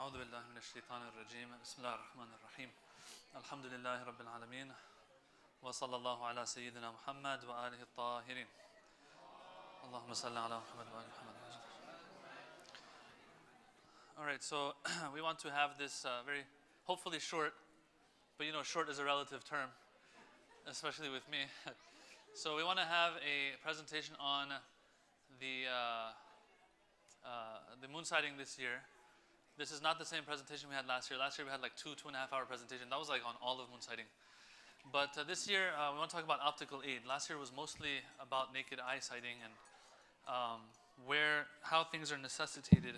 أعوذ بالله من الشيطان الرجيم بسم الله الرحمن الرحيم الحمد لله رب العالمين وصلى الله على سيدنا محمد وآله الطاهرين اللهم صل على محمد وآل محمد. Alright, so we want to have this very, hopefully short, but you know short is a relative term, especially with me. So we want to have a presentation on the moonsighting this year. This is not the same presentation we had last year. Last year we had like 2.5 hour presentation. That was like on all of moonsighting. But this year we want to talk about optical aid. Last year was mostly about naked eye sighting and how things are necessitated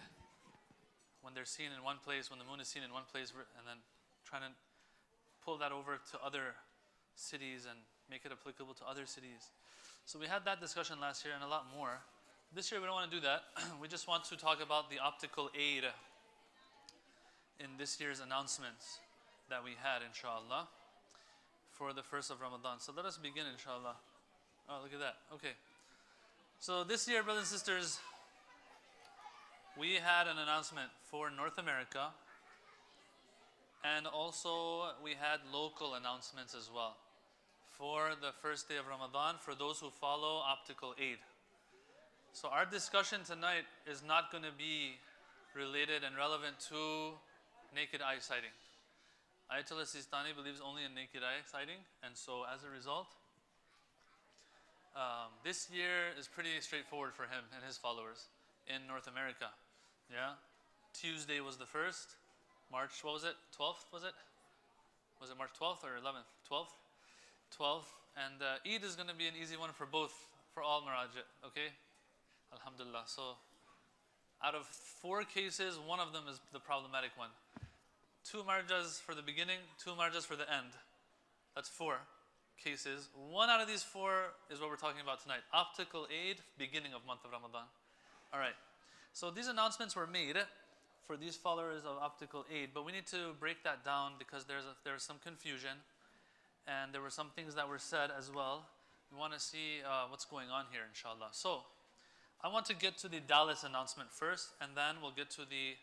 when they're seen in one place, when the moon is seen in one place, and then trying to pull that over to other cities and make it applicable to other cities. So we had that discussion last year and a lot more. This year we don't want to do that. We just want to talk about the optical aid in this year's announcements that we had, inshallah, for the first of Ramadan. So let us begin, inshallah. Oh, look at that. Okay. So this year, brothers and sisters, we had an announcement for North America, and also we had local announcements as well for the first day of Ramadan for those who follow optical aid. So our discussion tonight is not going to be related and relevant to naked eye sighting. Ayatollah Sistani believes only in naked eye sighting, and so as a result, this year is pretty straightforward for him and his followers in North America. Yeah, Tuesday was the first, March, what was it, 12th was it? Was it March 12th or 11th? 12th? 12th, and Eid is going to be an easy one for both, for all Marajah, okay? Alhamdulillah. So out of 4 cases, one of them is the problematic one. 2 marjas for the beginning, 2 marjas for the end. That's 4 cases. 1 out of these 4 is what we're talking about tonight. Optical aid, beginning of month of Ramadan. All right. So these announcements were made for these followers of optical aid, but we need to break that down because there's some confusion, and there were some things that were said as well. We want to see what's going on here, inshallah. So I want to get to the Dallas announcement first, and then we'll get to the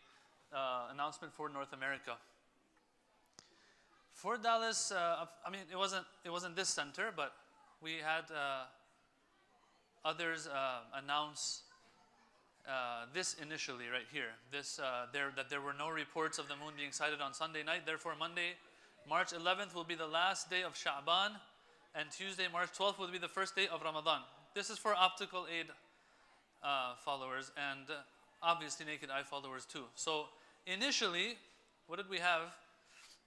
announcement for North America. For Dallas, I mean, it wasn't this center, but we had others announce this initially right here. That there were no reports of the moon being sighted on Sunday night. Therefore, Monday, March 11th will be the last day of Sha'ban, and Tuesday, March 12th will be the first day of Ramadan. This is for optical aid followers and obviously naked eye followers too. So initially, what did we have?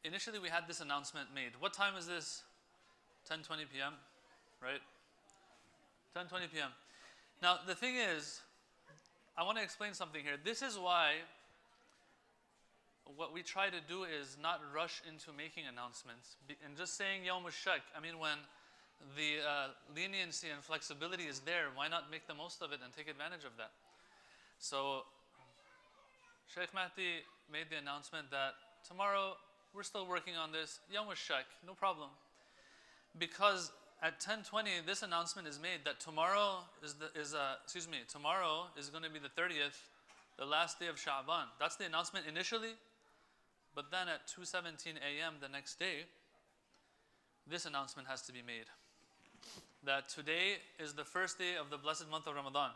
Initially, we had this announcement made. What time is this? 10:20 p.m., right? 10:20 p.m. Now, the thing is, I want to explain something here. This is why what we try to do is not rush into making announcements and just saying Yawm al-Shak. I mean, when the leniency and flexibility is there, why not make the most of it and take advantage of that? So Sheikh Mahdi made the announcement that tomorrow we're still working on this, Yawm al-Shak, no problem. Because at 10:20 this announcement is made that tomorrow tomorrow is going to be the 30th, the last day of Sha'ban. That's the announcement initially, but then at 2:17 a.m. the next day, this announcement has to be made. That today is the first day of the blessed month of Ramadan.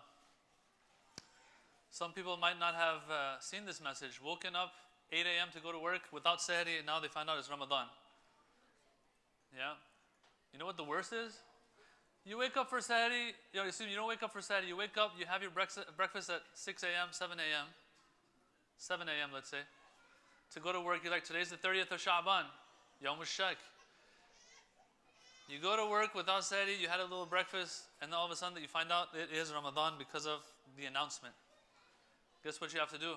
Some people might not have seen this message, woken up 8 a.m. to go to work without sahri, and now they find out it's Ramadan. Yeah? You know what the worst is? You wake up for sahri, you don't wake up for sahri, you wake up, you have your breakfast at 6 a.m., 7 a.m., 7 a.m. let's say, to go to work. You're like, today's the 30th of Sha'ban, Yawm al-Shak. You go to work without sahri, you had a little breakfast, and then all of a sudden you find out it is Ramadan because of the announcement. Guess what you have to do?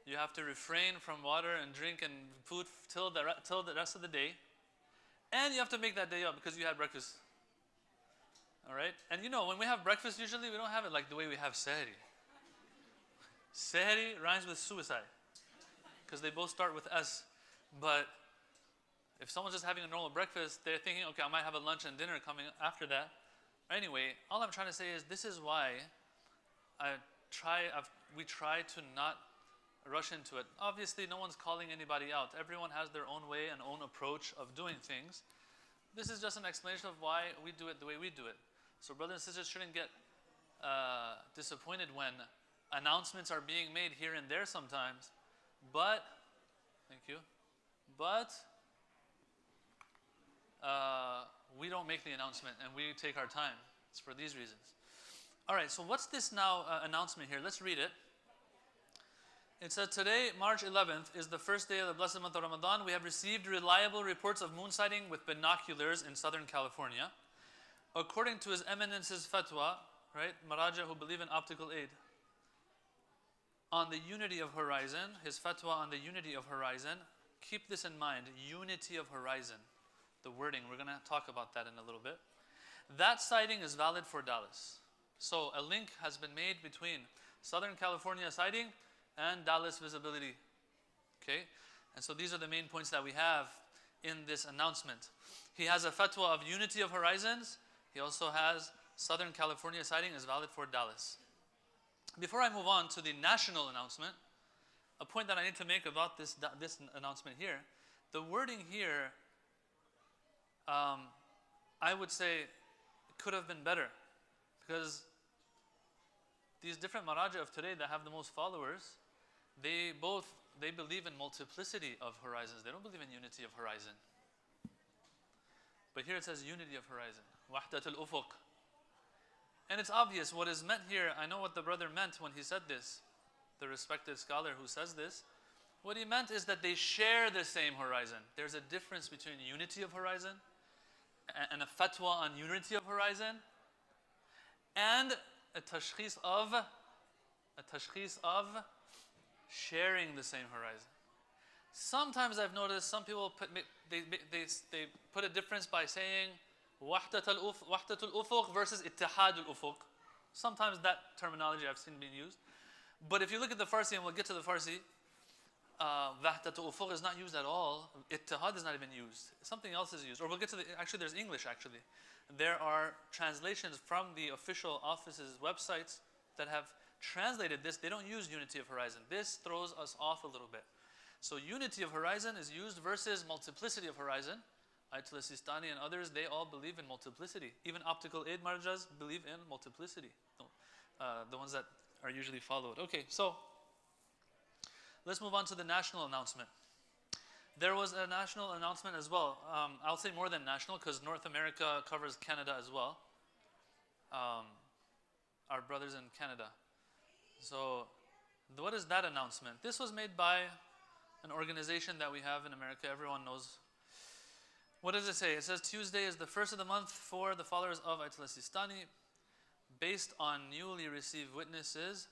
You have to refrain from water and drink and food till the rest of the day, and you have to make that day up because you had breakfast. All right? And you know, when we have breakfast, usually we don't have it like the way we have sahri. Sahri rhymes with suicide because they both start with S. But if someone's just having a normal breakfast, they're thinking, okay, I might have a lunch and dinner coming after that. Anyway, all I'm trying to say is this is why we try to not rush into it. Obviously, no one's calling anybody out. Everyone has their own way and own approach of doing things. This is just an explanation of why we do it the way we do it. So brothers and sisters shouldn't get disappointed when announcements are being made here and there sometimes. But, thank you, but we don't make the announcement and we take our time. It's for these reasons. All right, so what's this now announcement here? Let's read it. It says, today, March 11th, is the first day of the blessed month of Ramadan. We have received reliable reports of moon sighting with binoculars in Southern California. According to His Eminence's fatwa, right, Maraja who believe in optical aid, on the unity of horizon, his fatwa on the unity of horizon, keep this in mind, unity of horizon. The wording, we're going to talk about that in a little bit. That sighting is valid for Dallas. So a link has been made between Southern California sighting and Dallas visibility. Okay? And so these are the main points that we have in this announcement. He has a fatwa of unity of horizons. He also has Southern California sighting is valid for Dallas. Before I move on to the national announcement, a point that I need to make about this announcement here, the wording here, I would say could have been better, because these different maraja of today that have the most followers, they believe in multiplicity of horizons. They don't believe in unity of horizon. But here it says unity of horizon. Wahdat al-ufuq. And it's obvious what is meant here. I know what the brother meant when he said this. The respected scholar who says this. What he meant is that they share the same horizon. There's a difference between unity of horizon and a fatwa on unity of horizon and a tashkhis of sharing the same horizon. Sometimes I've noticed some people they put a difference by saying wahdat al-ufuq versus ittihad al-ufuq. Sometimes that terminology I've seen being used. But if you look at the Farsi, and we'll get to the Farsi, wahdat al-ufuq is not used at all. Ittihad is not even used. Something else is used. Or we'll get to actually there's English actually. There are translations from the official office's websites that have translated this. They don't use unity of horizon. This throws us off a little bit. So unity of horizon is used versus multiplicity of horizon. Ayatollah Sistani and others, they all believe in multiplicity. Even optical aid marjas believe in multiplicity. The ones that are usually followed. Okay, so let's move on to the national announcement. There was a national announcement as well. I'll say more than national because North America covers Canada as well. Our brothers in Canada. So what is that announcement? This was made by an organization that we have in America. Everyone knows. What does it say? It says Tuesday is the first of the month for the followers of Ayatollah Sistani. Based on newly received witnesses,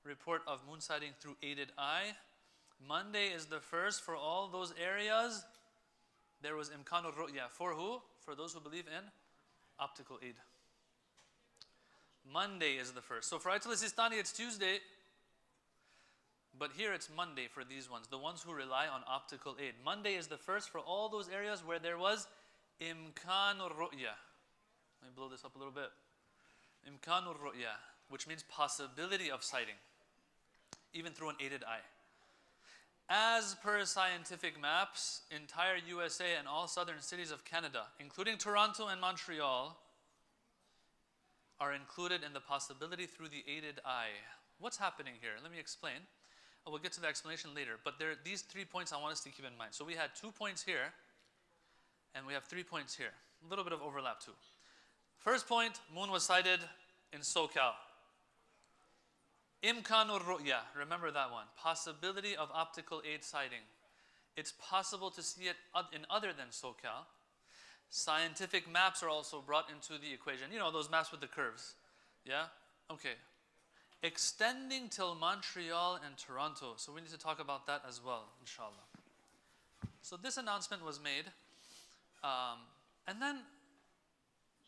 report of moon sighting through aided eye. Monday is the first for all those areas. There was imkanul ru'ya. For who? For those who believe in optical aid. Monday is the first. So for Ayatollah Sistani it's Tuesday. But here it's Monday for these ones, the ones who rely on optical aid. Monday is the first for all those areas where there was imkanul ru'ya. Let me blow this up a little bit. Imkanul ru'ya, which means possibility of sighting, even through an aided eye. As per scientific maps, entire USA and all southern cities of Canada, including Toronto and Montreal, are included in the possibility through the aided eye. What's happening here? Let me explain. We'll get to the explanation later. But there are these 3 points I want us to keep in mind. So we had 2 points here, and we have 3 points here. A little bit of overlap too. First point, moon was sighted in SoCal. Imkanul ru'ya, remember that one. Possibility of optical aid sighting. It's possible to see it in other than SoCal. Scientific maps are also brought into the equation. You know, those maps with the curves. Yeah? Okay. Extending till Montreal and Toronto. So we need to talk about that as well, inshallah. So this announcement was made. And then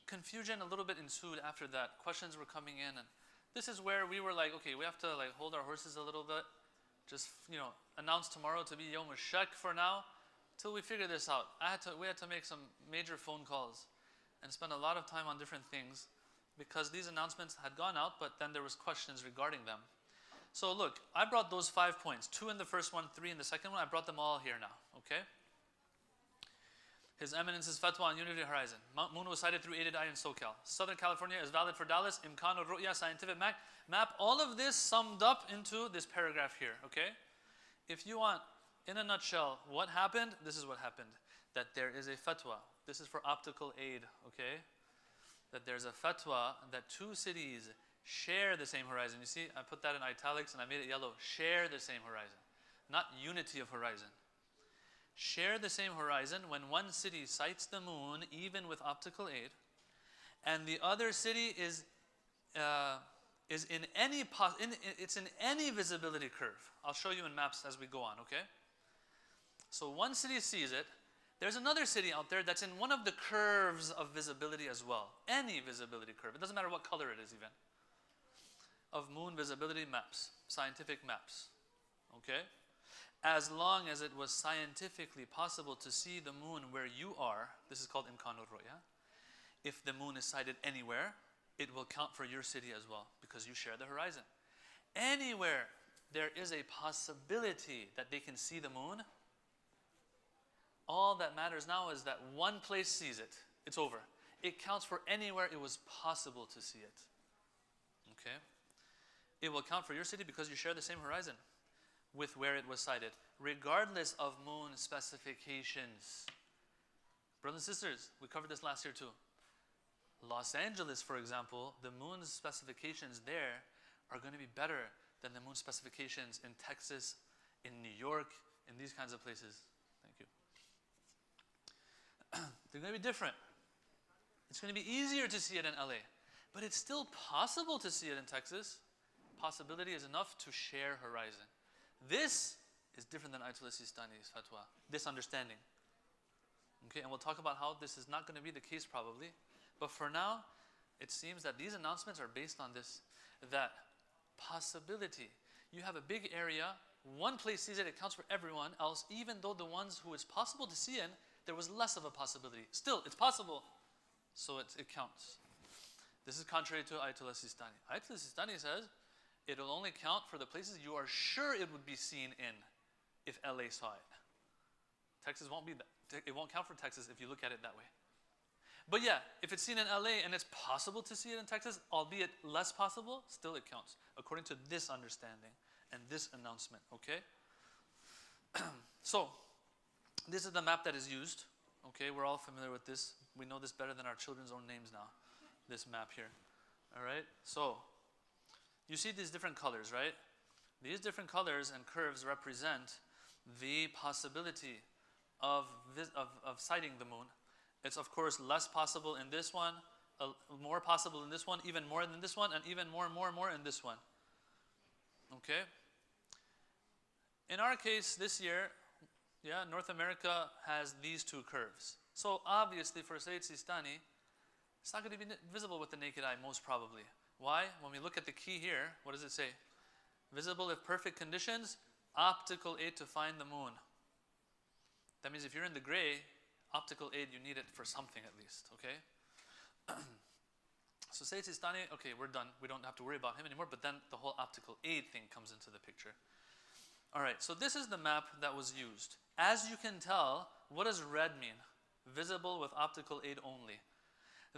confusion a little bit ensued after that. Questions were coming in. And this is where we were like, okay, we have to like hold our horses a little bit. Just, you know, announce tomorrow to be Yawm al-Shak for now. Till we figure this out. We had to make some major phone calls and spend a lot of time on different things, because these announcements had gone out, but then there was questions regarding them. So look, I brought those 5 points. 2 in the first one, 3 in the second one. I brought them all here now, okay? His Eminence's fatwa on Unity Horizon. Moon was sighted through aided eye in SoCal. Southern California is valid for Dallas. Imkan al-Ru'ya, scientific map. All of this summed up into this paragraph here, okay? If you want, in a nutshell, what happened? This is what happened. That there is a fatwa. This is for optical aid, okay? That there's a fatwa that 2 cities share the same horizon. You see, I put that in italics and I made it yellow. Share the same horizon. Not unity of horizon. Share the same horizon when one city sights the moon, even with optical aid, and the other city is in any visibility curve. I'll show you in maps as we go on, okay? So one city sees it. There's another city out there that's in one of the curves of visibility as well. Any visibility curve. It doesn't matter what color it is even. Of moon visibility maps, scientific maps, okay? As long as it was scientifically possible to see the moon where you are, this is called Imkan al-Ru'ya. If the moon is sighted anywhere, it will count for your city as well because you share the horizon. Anywhere there is a possibility that they can see the moon, all that matters now is that one place sees it. It's over. It counts for anywhere it was possible to see it. Okay? It will count for your city because you share the same horizon with where it was sighted, regardless of moon specifications. Brothers and sisters, we covered this last year too. Los Angeles, for example, the moon specifications there are going to be better than the moon specifications in Texas, in New York, in these kinds of places. Thank you. They're going to be different. It's going to be easier to see it in LA, but it's still possible to see it in Texas. Possibility is enough to share horizon. This is different than Ayatollah Sistani's fatwa, this understanding. Okay, and we'll talk about how this is not going to be the case probably. But for now, it seems that these announcements are based on this, that possibility. You have a big area, one place sees it, it counts for everyone else, even though the ones who it's possible to see in, there was less of a possibility. Still, it's possible, so it counts. This is contrary to Ayatollah Sistani. Ayatollah Sistani says, it'll only count for the places you are sure it would be seen in if LA saw it. Texas won't be that. It won't count for Texas if you look at it that way. But yeah, if it's seen in LA and it's possible to see it in Texas, albeit less possible, still it counts, according to this understanding and this announcement, okay? So, this is the map that is used, okay? We're all familiar with this. We know this better than our children's own names now, this map here, all right? So, you see these different colors, right? These different colors and curves represent the possibility of sighting the moon. It's of course less possible in this one, more possible in this one, even more than this one, and even more and more and more in this one. Okay? In our case this year, yeah, North America has these 2 curves. So obviously for Sayyid Sistani, it's not going to be visible with the naked eye most probably. Why? When we look at the key here, what does it say? Visible if perfect conditions, optical aid to find the moon. That means if you're in the gray, optical aid, you need it for something at least, okay? So Sayyid Sistani, okay, we're done. We don't have to worry about him anymore, but then the whole optical aid thing comes into the picture. All right, so this is the map that was used. As you can tell, what does red mean? Visible with optical aid only.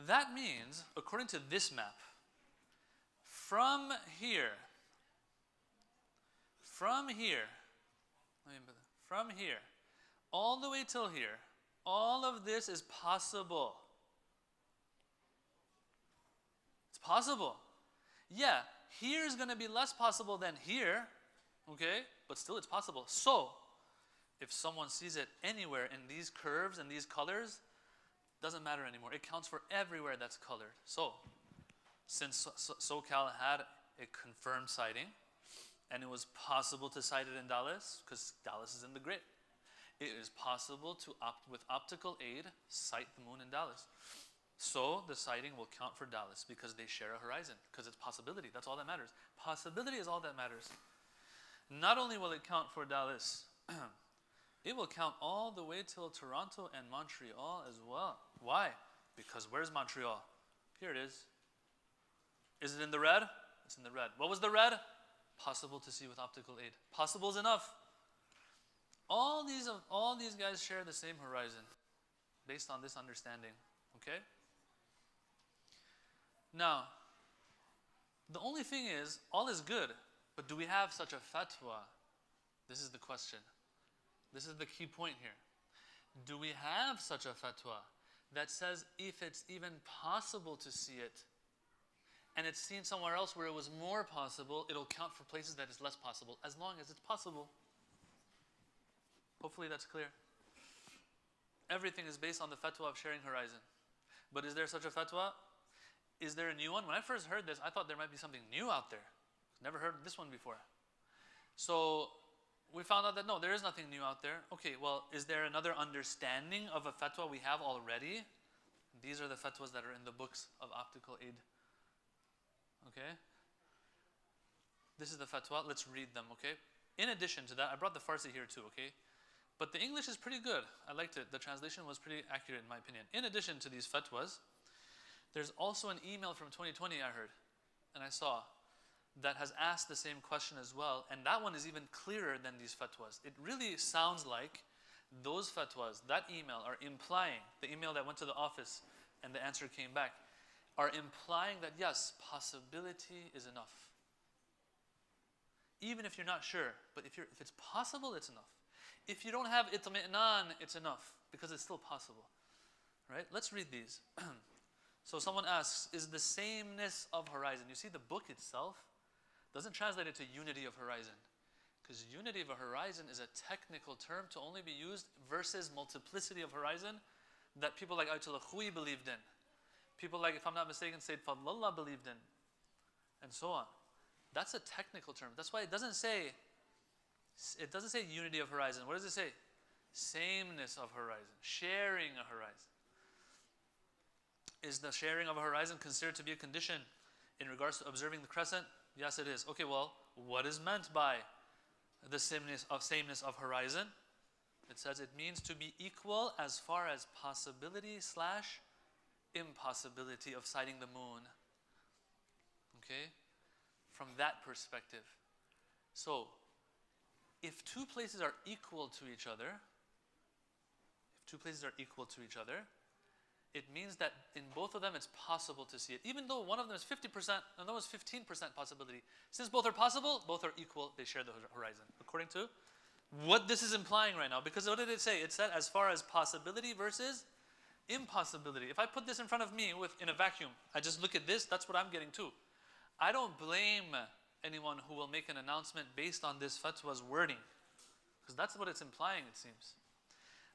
That means, according to this map, from here, all the way till here, all of this is possible. It's possible. Yeah, here is going to be less possible than here, okay? But still it's possible. So, if someone sees it anywhere in these curves and these colors, doesn't matter anymore. It counts for everywhere that's colored. So, since SoCal had a confirmed sighting, and it was possible to sight it in Dallas, because Dallas is in the grid, it is possible to, with optical aid, sight the moon in Dallas. So the sighting will count for Dallas because they share a horizon, because it's possibility. That's all that matters. Possibility is all that matters. Not only will it count for Dallas, it will count all the way till Toronto and Montreal as well. Why? Because where's Montreal? Here it is. Is it in the red? It's in the red. What was the red? Possible to see with optical aid. Possible is enough. All these guys share the same horizon based on this understanding. Okay? Now, the only thing is, all is good, but do we have such a fatwa? This is the question. This is the key point here. Do we have such a fatwa that says if it's even possible to see it, and it's seen somewhere else where it was more possible, it'll count for places that it's less possible, as long as it's possible? Hopefully that's clear. Everything is based on the fatwa of sharing horizon. But is there such a fatwa? Is there a new one? When I first heard this, I thought there might be something new out there. Never heard this one before. So we found out that no, there is nothing new out there. Okay, well, is there another understanding of a fatwa we have already? These are the fatwas that are in the books of optical aid. Okay? This is the fatwa. Let's read them, okay? In addition to that, I brought the Farsi here too, okay? But the English is pretty good. I liked it. The translation was pretty accurate in my opinion. In addition to these fatwas, there's also an email from 2020 I heard, and I saw, that has asked the same question as well, and that one is even clearer than these fatwas. It really sounds like those fatwas, that email, are implying, the email that went to the office and the answer came back, are implying that yes, possibility is enough. Even if you're not sure, but if it's possible, it's enough. If you don't have itmi'nan, it's enough, because it's still possible. Right? Let's read these. So someone asks, is the sameness of horizon? You see, the book itself doesn't translate it to unity of horizon. Because unity of a horizon is a technical term to only be used versus multiplicity of horizon that people like Ayatollah Khouyi believed in. People like, if I'm not mistaken, Sayyid Fadlallah believed in. And so on. That's a technical term. That's why it doesn't say unity of horizon. What does it say? Sameness of horizon. Sharing a horizon. Is the sharing of a horizon considered to be a condition in regards to observing the crescent? Yes, it is. Okay, well, what is meant by the sameness of horizon? It says it means to be equal as far as possibility / impossibility of sighting the moon. Okay? From that perspective. So, if two places are equal to each other, it means that in both of them it's possible to see it. Even though one of them is 50% and the other is 15% possibility. Since both are possible, both are equal, they share the horizon. According to what this is implying right now. Because what did it say? It said as far as possibility versus impossibility. If I put this in front of me in a vacuum, I just look at this, that's what I'm getting too. I don't blame anyone who will make an announcement based on this fatwa's wording. Because that's what it's implying, it seems.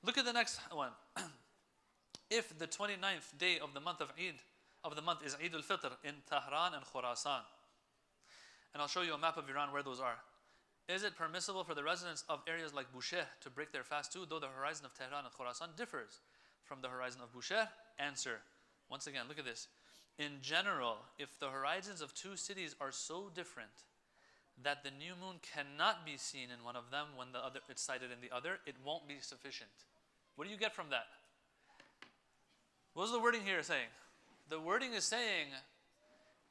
Look at the next one. If the 29th day of the month is Eid al-Fitr in Tehran and Khurasan, and I'll show you a map of Iran where those are. Is it permissible for the residents of areas like Bushehr to break their fast too, though the horizon of Tehran and Khurasan differs from the horizon of Bushehr? Answer. Once again, look at this. In general, if the horizons of two cities are so different that the new moon cannot be seen in one of them when it's sighted in the other, it won't be sufficient. What do you get from that? What's the wording here saying? The wording is saying,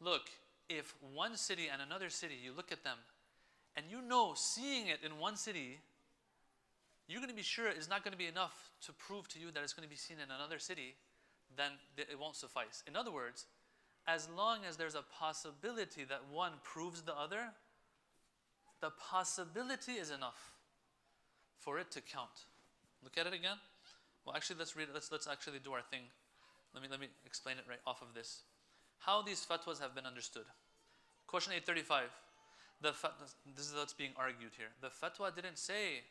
look, if one city and another city, you look at them, and you know seeing it in one city, you're going to be sure it's not going to be enough to prove to you that it's going to be seen in another city, then it won't suffice. In other words, as long as there's a possibility that one proves the other, the possibility is enough for it to count. Look at it again. Well, actually, let's read it. Let's actually do our thing. Let me explain it right off of this. How these fatwas have been understood. Question 835. This is what's being argued here. The fatwa didn't say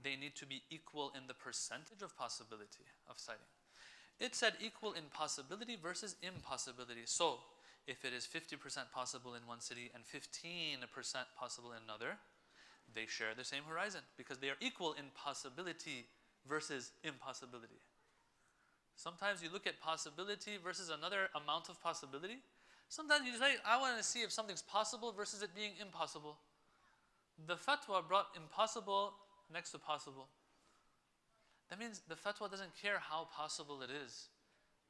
they need to be equal in the percentage of possibility of sighting. It said equal in possibility versus impossibility. So, if it is 50% possible in one city and 15% possible in another, they share the same horizon because they are equal in possibility versus impossibility. Sometimes you look at possibility versus another amount of possibility. Sometimes you say, I want to see if something's possible versus it being impossible. The fatwa brought impossible next to possible. That means the fatwa doesn't care how possible it is.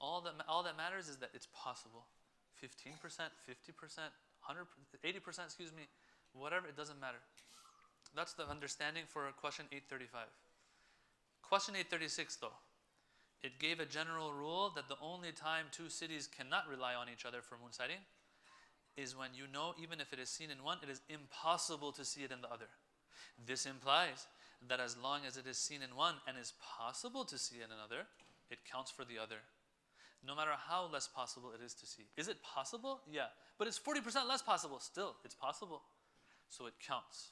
All that matters is that it's possible. 15%, 50%, 100%, 80%, whatever, it doesn't matter. That's the understanding for question 835. Question 836 though, it gave a general rule that the only time two cities cannot rely on each other for moonsighting is when you know even if it is seen in one, it is impossible to see it in the other. This implies that as long as it is seen in one and is possible to see in another, it counts for the other. No matter how less possible it is to see. Is it possible? Yeah. But it's 40% less possible. Still, it's possible. So it counts.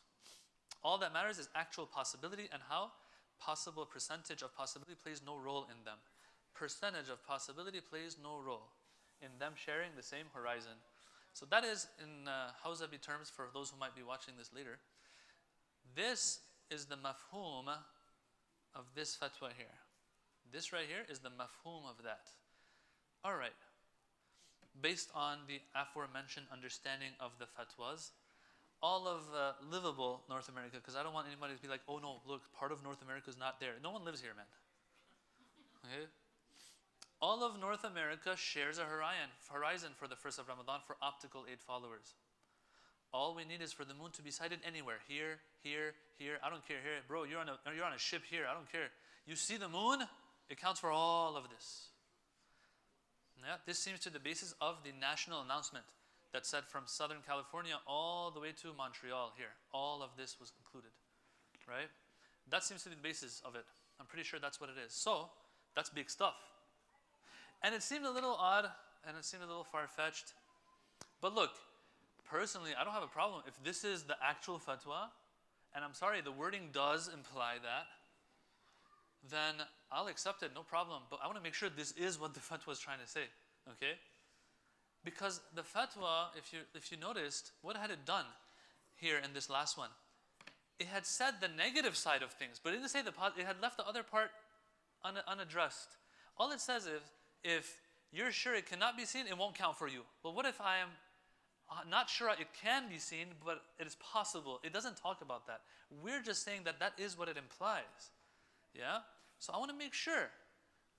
All that matters is actual possibility and how possible percentage of possibility plays no role in them. Percentage of possibility plays no role in them sharing the same horizon. So that is in Hawzabi terms for those who might be watching this later. This is the mafhum of this fatwa here. This right here is the mafhum of that. Alright. Based on the aforementioned understanding of the fatwas, all of livable North America, because I don't want anybody to be like, oh no, look, part of North America is not there. No one lives here, man. Okay? All of North America shares a horizon for the first of Ramadan for optical 8 followers. All we need is for the moon to be sighted anywhere. Here, here, here. I don't care. Here, bro, you're on a ship here. I don't care. You see the moon, it counts for all of this. Yeah, this seems to be the basis of the national announcement that said from Southern California all the way to Montreal here. All of this was included, right? That seems to be the basis of it. I'm pretty sure that's what it is. So, that's big stuff. And it seemed a little odd, and it seemed a little far-fetched. But look, personally, I don't have a problem. If this is the actual fatwa, and I'm sorry, the wording does imply that, then I'll accept it, no problem. But I want to make sure this is what the fatwa is trying to say, okay? Because the fatwa, if you noticed, what had it done here in this last one? It had said the negative side of things, but it didn't say the positive. It had left the other part unaddressed. All it says is, if you're sure it cannot be seen, it won't count for you. But what if I am not sure it can be seen, but it is possible? It doesn't talk about that. We're just saying that that is what it implies. Yeah? So I want to make sure.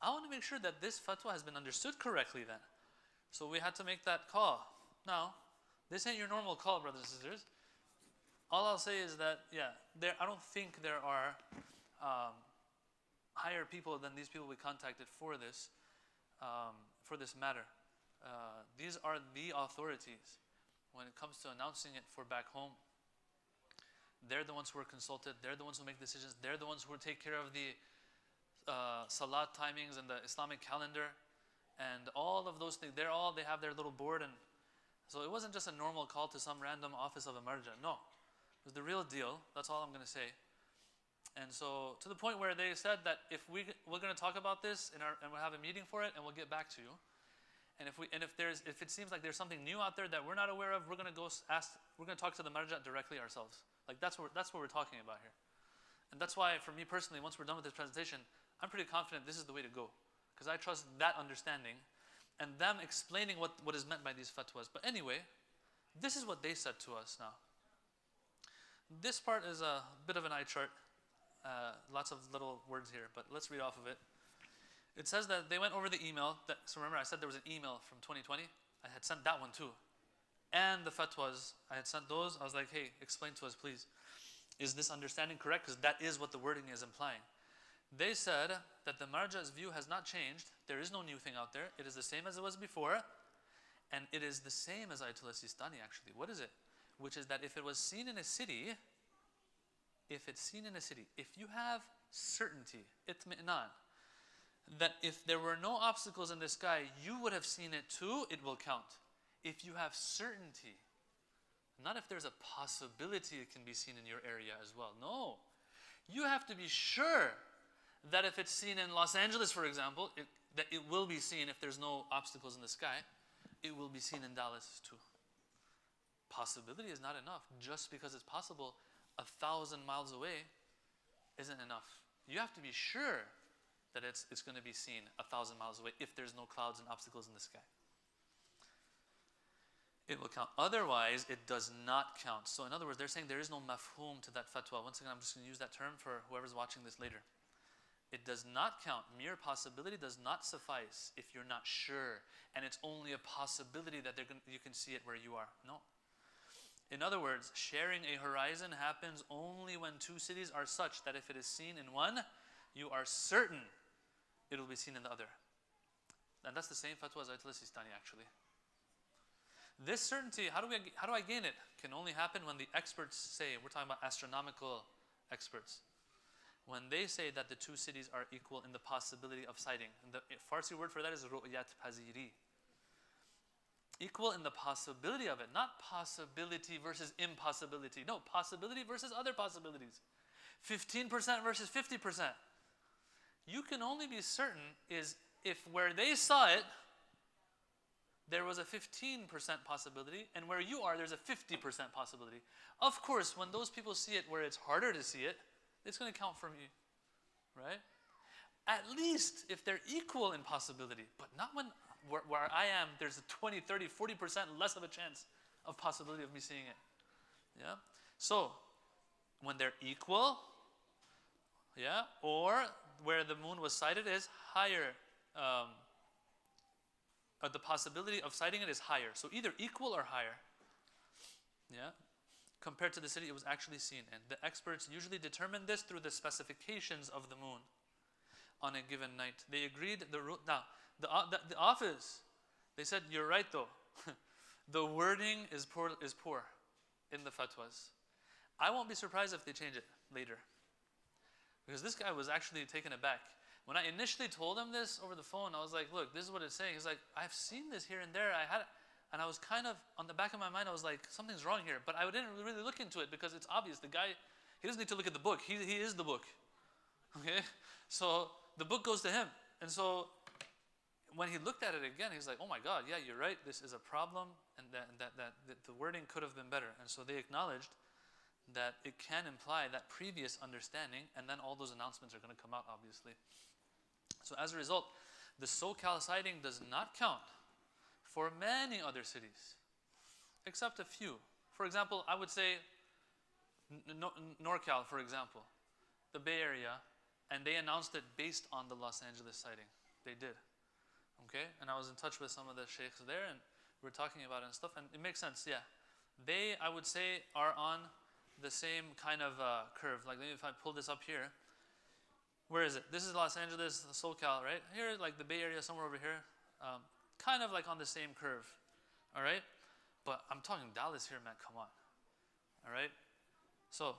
I want to make sure that this fatwa has been understood correctly then. So we had to make that call. Now, this ain't your normal call, brothers and sisters. All I'll say is that, yeah, I don't think there are higher people than these people we contacted for this matter. These are the authorities when it comes to announcing it for back home. They're the ones who are consulted. They're the ones who make decisions. They're the ones who take care of the salat timings and the Islamic calendar. And all of those things, they have their little board. And so it wasn't just a normal call to some random office of a marja. No. It was the real deal. That's all I'm going to say. And so to the point where they said that if we're going to talk about this and we'll have a meeting for it and we'll get back to you. And if it seems like there's something new out there that we're not aware of, we're going to talk to the marja directly ourselves. Like that's what we're talking about here. And that's why for me personally, once we're done with this presentation, I'm pretty confident this is the way to go. Because I trust that understanding and them explaining what is meant by these fatwas. But anyway, this is what they said to us now. This part is a bit of an eye chart. Lots of little words here, but let's read off of it. It says that they went over the email. So remember I said there was an email from 2020. I had sent that one too. And the fatwas, I had sent those. I was like, hey, explain to us please. Is this understanding correct? Because that is what the wording is implying. They said that the marja's view has not changed. There is no new thing out there. It is the same as it was before. And it is the same as Ayatollah Sistani actually. What is it? Which is that if it was seen in a city, if you have certainty, itmi'nan, that if there were no obstacles in the sky, you would have seen it too, it will count. If you have certainty, not if there's a possibility it can be seen in your area as well. No. You have to be sure that if it's seen in Los Angeles, for example, that it will be seen if there's no obstacles in the sky. It will be seen in Dallas too. Possibility is not enough. Just because it's possible 1,000 miles away isn't enough. You have to be sure that it's going to be seen 1,000 miles away if there's no clouds and obstacles in the sky. It will count. Otherwise, it does not count. So in other words, they're saying there is no mafhum to that fatwa. Once again, I'm just going to use that term for whoever's watching this later. It does not count. Mere possibility does not suffice if you're not sure. And it's only a possibility that you can see it where you are. No. In other words, sharing a horizon happens only when two cities are such that if it is seen in one, you are certain it will be seen in the other. And that's the same fatwa as Ayatollah Sistani actually. This certainty, how do I gain it? Can only happen when the experts say, we're talking about astronomical experts, when they say that the two cities are equal in the possibility of sighting. And the Farsi word for that is ru'yat paziri. Equal in the possibility of it, not possibility versus impossibility. No, possibility versus other possibilities. 15% versus 50%. You can only be certain is if where they saw it, there was a 15% possibility, and where you are, there's a 50% possibility. Of course, when those people see it where it's harder to see it, it's going to count for me, right? At least if they're equal in possibility, but not when where I am, there's a 20, 30, 40% less of a chance of possibility of me seeing it. Yeah? So, when they're equal, yeah, or where the moon was sighted is higher, the possibility of sighting it is higher. So either equal or higher, yeah, compared to the city it was actually seen in. The experts usually determine this through the specifications of the moon on a given night. They agreed, the office, they said, you're right though. The wording is poor in the fatwas. I won't be surprised if they change it later. Because this guy was actually taken aback. When I initially told him this over the phone, I was like, look, this is what it's saying. He's like, I've seen this here and there. And I was kind of, on the back of my mind, I was like, something's wrong here. But I didn't really look into it because it's obvious. The guy, he doesn't need to look at the book. He is the book. Okay? So the book goes to him. And so when he looked at it again, he's like, oh my God, yeah, you're right. This is a problem. And that the wording could have been better. And so they acknowledged that it can imply that previous understanding, and then all those announcements are going to come out, obviously. So as a result, the SoCal sighting does not count for many other cities, except a few. For example, I would say NorCal, for example, the Bay Area, and they announced it based on the Los Angeles sighting. They did. Okay? And I was in touch with some of the sheikhs there, and we were talking about it and stuff, and it makes sense, yeah. They, I would say, are on the same kind of curve. Like maybe if I pull this up here, where is it? This is Los Angeles, SoCal, right? Here, like the Bay Area, somewhere over here. Kind of like on the same curve, all right? But I'm talking Dallas here, man, come on, all right? So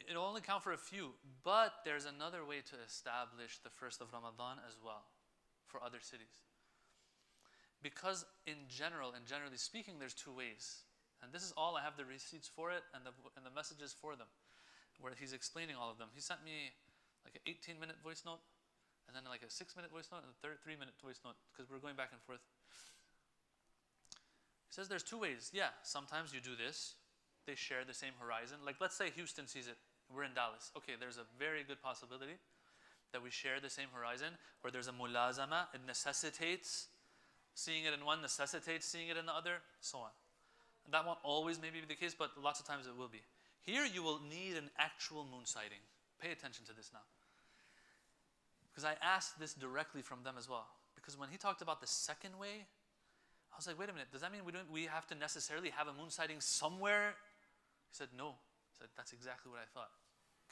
it'll only count for a few, but there's another way to establish the first of Ramadan as well for other cities. Because in generally speaking, there's two ways. And this is all, I have the receipts for it and the messages for them, where he's explaining all of them. He sent me like an 18-minute voice note, and then like a 6-minute voice note, and a 3-minute voice note, because we're going back and forth. He says there's two ways. Yeah, sometimes you do this. They share the same horizon. Like let's say Houston sees it. We're in Dallas. Okay, there's a very good possibility that we share the same horizon, or there's a mulazama. It necessitates seeing it in one, necessitates seeing it in the other, so on. And that won't always maybe be the case, but lots of times it will be. Here you will need an actual moon sighting. Pay attention to this now. Because I asked this directly from them as well. Because when he talked about the second way, I was like, wait a minute, does that mean we have to necessarily have a moon sighting somewhere? He said, no. He said, that's exactly what I thought.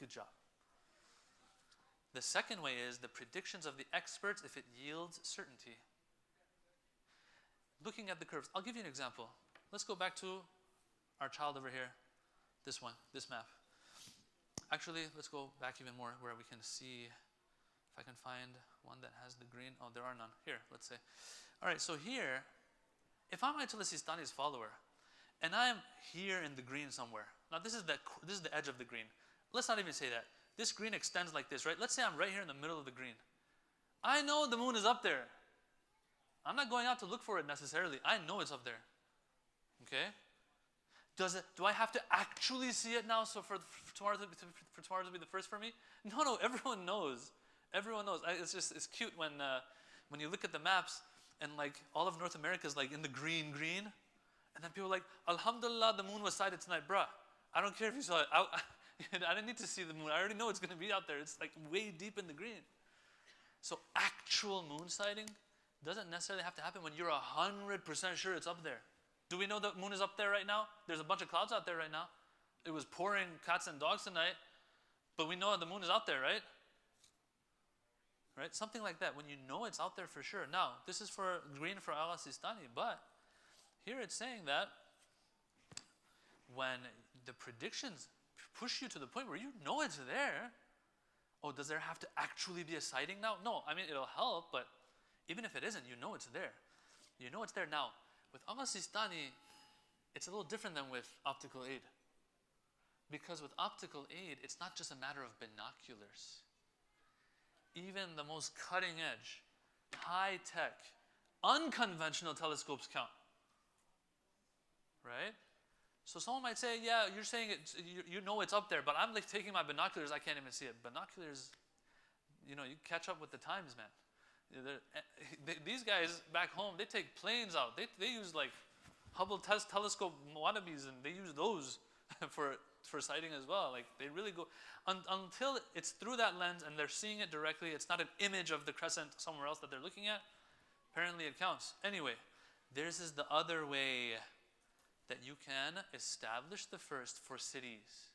Good job. The second way is the predictions of the experts if it yields certainty. Looking at the curves, I'll give you an example. Let's go back to our child over here, this one, this map. Actually, let's go back even more where we can see if I can find one that has the green. Oh, there are none. Here, let's say. All right, so here, if I'm Ayatollah Sistani's follower, and I'm here in the green somewhere. Now, this is the edge of the green. Let's not even say that. This green extends like this, right? Let's say I'm right here in the middle of the green. I know the moon is up there. I'm not going out to look for it necessarily. I know it's up there. Okay? Do I have to actually see it now so for tomorrow to be the first for me? No, everyone knows. Everyone knows. It's cute when you look at the maps and like all of North America is like in the green, and then people are like, Alhamdulillah, the moon was sighted tonight, bruh. I don't care if you saw it. I didn't need to see the moon. I already know it's going to be out there. It's like way deep in the green. So actual moon sighting doesn't necessarily have to happen when you're 100% sure it's up there. Do we know the moon is up there right now? There's a bunch of clouds out there right now. It was pouring cats and dogs tonight, but we know the moon is out there, right? Right? Something like that, when you know it's out there for sure. Now, this is for green for Rastani, but here it's saying that when the predictions push you to the point where you know it's there, oh, does there have to actually be a sighting now? No, I mean, it'll help, but even if it isn't, you know it's there. You know it's there. Now, with Rastani, it's a little different than with optical aid. Because with optical aid, it's not just a matter of binoculars. Even the most cutting edge, high-tech, unconventional telescopes count. Right? So someone might say, yeah, you're saying it, you know it's up there, but I'm like taking my binoculars, I can't even see it. Binoculars, you know, you catch up with the times, man. These guys back home, they take planes out. They use like Hubble telescope wannabes, and they use those for sighting as well. Like they really go until it's through that lens and they're seeing it directly. It's not an image of the crescent somewhere else that they're looking at. Apparently it counts. Anyway, this is the other way that you can establish the first for cities.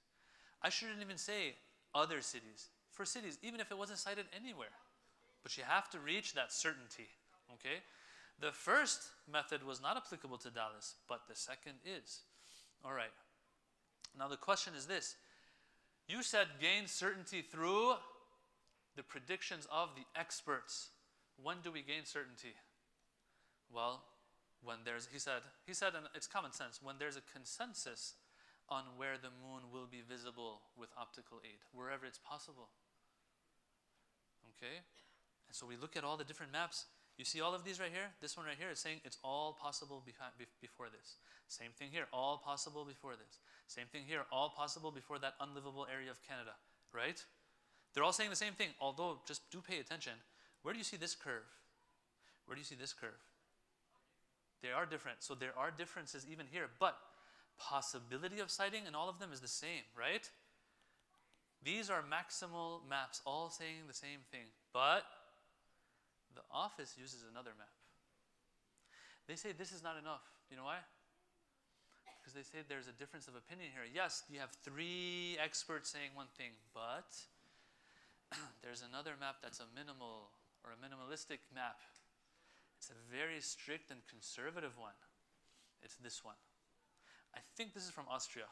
I shouldn't even say other cities. For cities, even if it wasn't sighted anywhere. But you have to reach that certainty, okay? The first method was not applicable to Dallas, but the second is. All right. Now the question is this. You said gain certainty through the predictions of the experts. When do we gain certainty? Well, when there's, he said, and it's common sense, when there's a consensus on where the moon will be visible with optical aid, wherever it's possible. Okay? And so we look at all the different maps. You see all of these right here? This one right here is saying it's all possible before this. Same thing here, all possible before this. Same thing here, all possible before that unlivable area of Canada, right? They're all saying the same thing, although just do pay attention. Where do you see this curve? Where do you see this curve? They are different. So there are differences even here, but possibility of sighting in all of them is the same, right? These are maximal maps, all saying the same thing, but the office uses another map. They say this is not enough. You know why? Because they say there's a difference of opinion here. Yes, you have 3 experts saying one thing, but there's another map that's a minimal or a minimalistic map. It's a very strict and conservative one. It's this one. I think this is from Austria.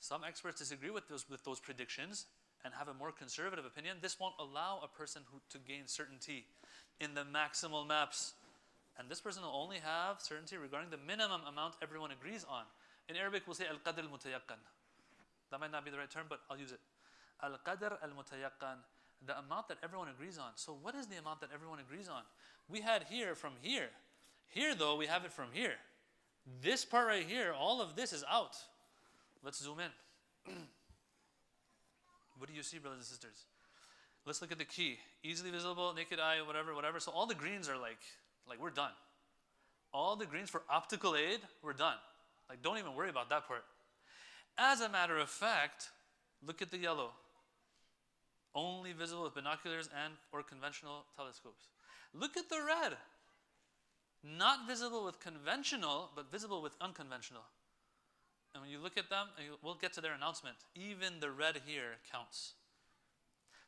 Some experts disagree with those predictions and have a more conservative opinion. This won't allow a person to gain certainty in the maximal maps. And this person will only have certainty regarding the minimum amount everyone agrees on. In Arabic, we'll say al-qadr al-mutayaqqan. That might not be the right term, but I'll use it. Al-qadr al-mutayaqqan, the amount that everyone agrees on. So what is the amount that everyone agrees on? We had here from here. Here, though, we have it from here. This part right here, all of this is out. Let's zoom in. What do you see, brothers and sisters? Let's look at the key. Easily visible, naked eye, whatever, whatever. So all the greens are like we're done. All the greens for optical aid, we're done. Like, don't even worry about that part. As a matter of fact, look at the yellow. Only visible with binoculars and or conventional telescopes. Look at the red. Not visible with conventional, but visible with unconventional. And when you look at them, we'll get to their announcement, even the red here counts.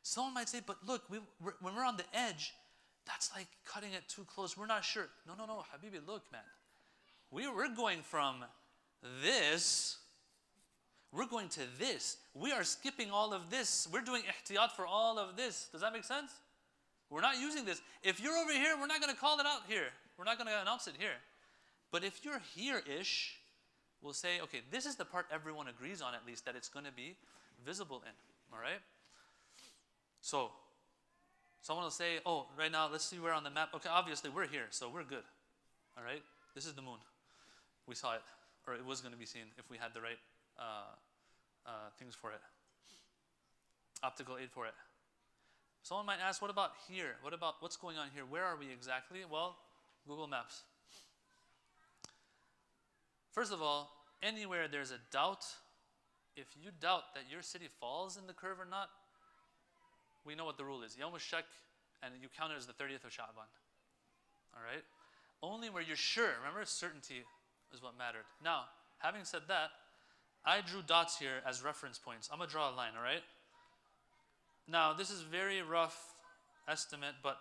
Someone might say, but look, when we're on the edge, that's like cutting it too close. We're not sure. No, Habibi, look, man. We're going from this, we're going to this. We are skipping all of this. We're doing ihtiyat for all of this. Does that make sense? We're not using this. If you're over here, we're not going to call it out here. We're not going to announce it here. But if you're here-ish, we'll say, okay, this is the part everyone agrees on at least that it's going to be visible in, all right? So, someone will say, oh, right now, let's see where on the map. Okay, obviously, we're here, so we're good, all right? This is the moon. We saw it, or it was going to be seen if we had the right things for it. Optical aid for it. Someone might ask, what about here? What about what's going on here? Where are we exactly? Well, Google Maps. First of all, anywhere there's a doubt, if you doubt that your city falls in the curve or not, we know what the rule is. يوم الشك and you count it as the 30th of Sha'ban. All right? Only where you're sure. Remember, certainty is what mattered. Now, having said that, I drew dots here as reference points. I'm going to draw a line, all right? Now, this is very rough estimate, but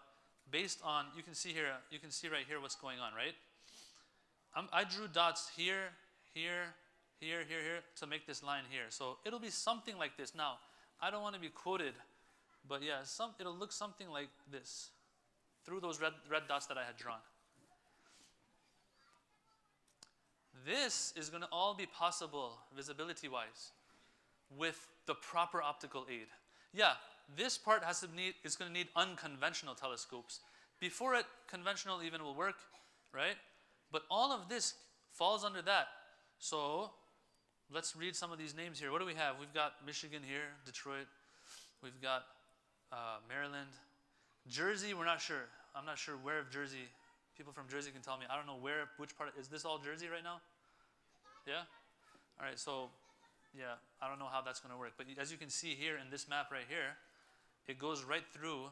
based on, you can see right here what's going on, right? I drew dots here, here, here, here, here to make this line here. So it'll be something like this. Now, I don't want to be quoted, but yeah, it'll look something like this through those red dots that I had drawn. This is going to all be possible visibility-wise with the proper optical aid. Yeah, this part is going to need unconventional telescopes. Before it, conventional even will work, right? But all of this falls under that. So let's read some of these names here. What do we have? We've got Michigan here, Detroit. We've got Maryland. Jersey, we're not sure. I'm not sure where of Jersey. People from Jersey can tell me. I don't know which part. Is this all Jersey right now? Yeah? All right, so yeah, I don't know how that's going to work. But as you can see here in this map right here, it goes right through,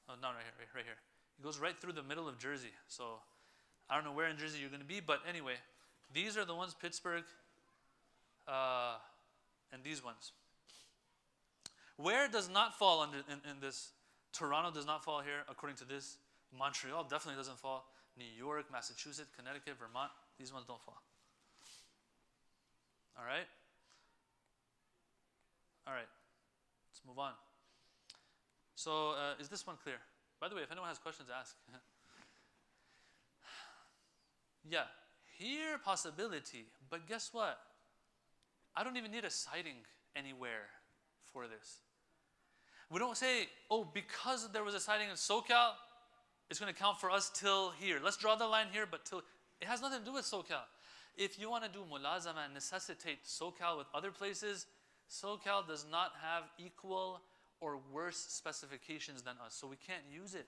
oh, not right here. It goes right through the middle of Jersey. So I don't know where in Jersey you're going to be, but anyway, these are the ones, Pittsburgh, and these ones. Where does not fall under in this? Toronto does not fall here, according to this. Montreal definitely doesn't fall. New York, Massachusetts, Connecticut, Vermont, these ones don't fall. All right? All right, let's move on. So is this one clear? By the way, if anyone has questions, ask. Yeah, here possibility, but guess what? I don't even need a sighting anywhere for this. We don't say, oh, because there was a sighting in SoCal, it's going to count for us till here. Let's draw the line here, but till, it has nothing to do with SoCal. If you want to do mulazama and necessitate SoCal with other places, SoCal does not have equal or worse specifications than us, so we can't use it.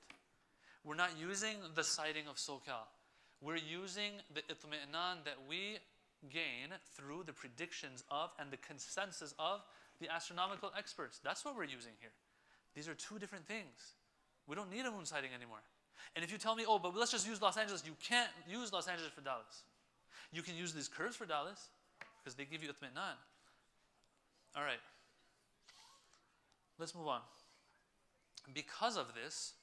We're not using the sighting of SoCal. We're using the itmi'nan that we gain through the predictions of and the consensus of the astronomical experts. That's what we're using here. These are two different things. We don't need a moon sighting anymore. And if you tell me, oh, but let's just use Los Angeles, you can't use Los Angeles for Dallas. You can use these curves for Dallas because they give you itmi'nan. All right. Let's move on. Because of this,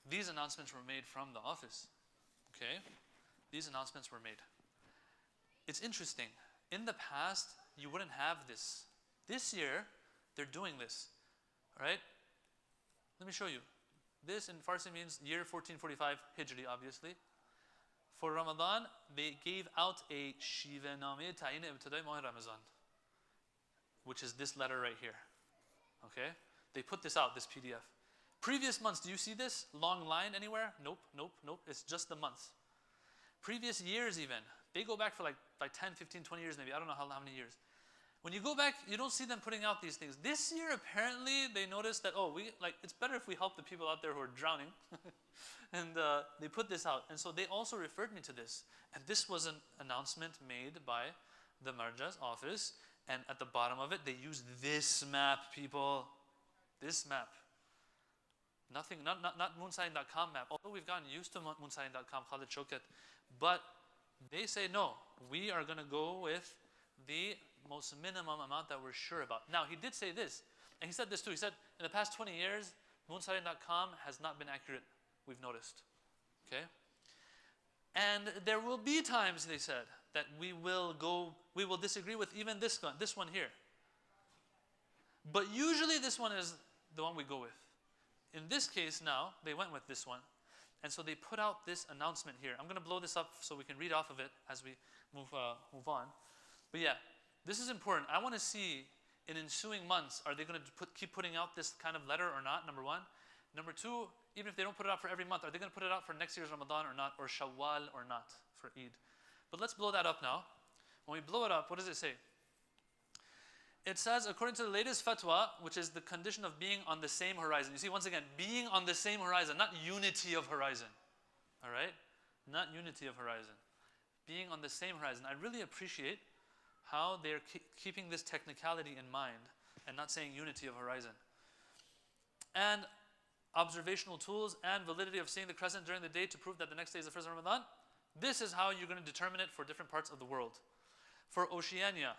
these announcements were made from the office. Okay? These announcements were made. It's interesting. In the past, you wouldn't have this. This year, they're doing this. All right? Let me show you. This in Farsi means year 1445 Hijri, obviously. For Ramadan, they gave out a Shivaname Ta'in Ibtidai Mah Ramazan, which is this letter right here. Okay? They put this out, this PDF. Previous months, do you see this long line anywhere? Nope, nope, nope. It's just the months. Previous years even. They go back for like 10, 15, 20 years maybe. I don't know how many years. When you go back, you don't see them putting out these things. This year, apparently, they noticed that, oh, it's better if we help the people out there who are drowning. And they put this out. And so they also referred me to this. And this was an announcement made by the Marja's office. And at the bottom of it, they used this map, people. This map. Nothing, not moonsighting.com map. Although we've gotten used to moonsighting.com, Khalid Shokat. But they say, no, we are going to go with the most minimum amount that we're sure about. Now, he did say this. And he said this too. He said, in the past 20 years, moonsighting.com has not been accurate, we've noticed. Okay? And there will be times, they said, that we will disagree with even this one here. But usually this one is the one we go with. In this case now, they went with this one. And so they put out this announcement here. I'm going to blow this up so we can read off of it as we move on. But yeah, this is important. I want to see in ensuing months, are they going to keep putting out this kind of letter or not, number one. Number two, even if they don't put it out for every month, are they going to put it out for next year's Ramadan or not, or Shawwal or not for Eid? But let's blow that up now. When we blow it up, what does it say? It says, according to the latest fatwa, which is the condition of being on the same horizon. You see, once again, being on the same horizon, not unity of horizon. All right? Not unity of horizon. Being on the same horizon. I really appreciate how they're keeping this technicality in mind and not saying unity of horizon. And observational tools and validity of seeing the crescent during the day to prove that the next day is the first of Ramadan. This is how you're going to determine it for different parts of the world. For Oceania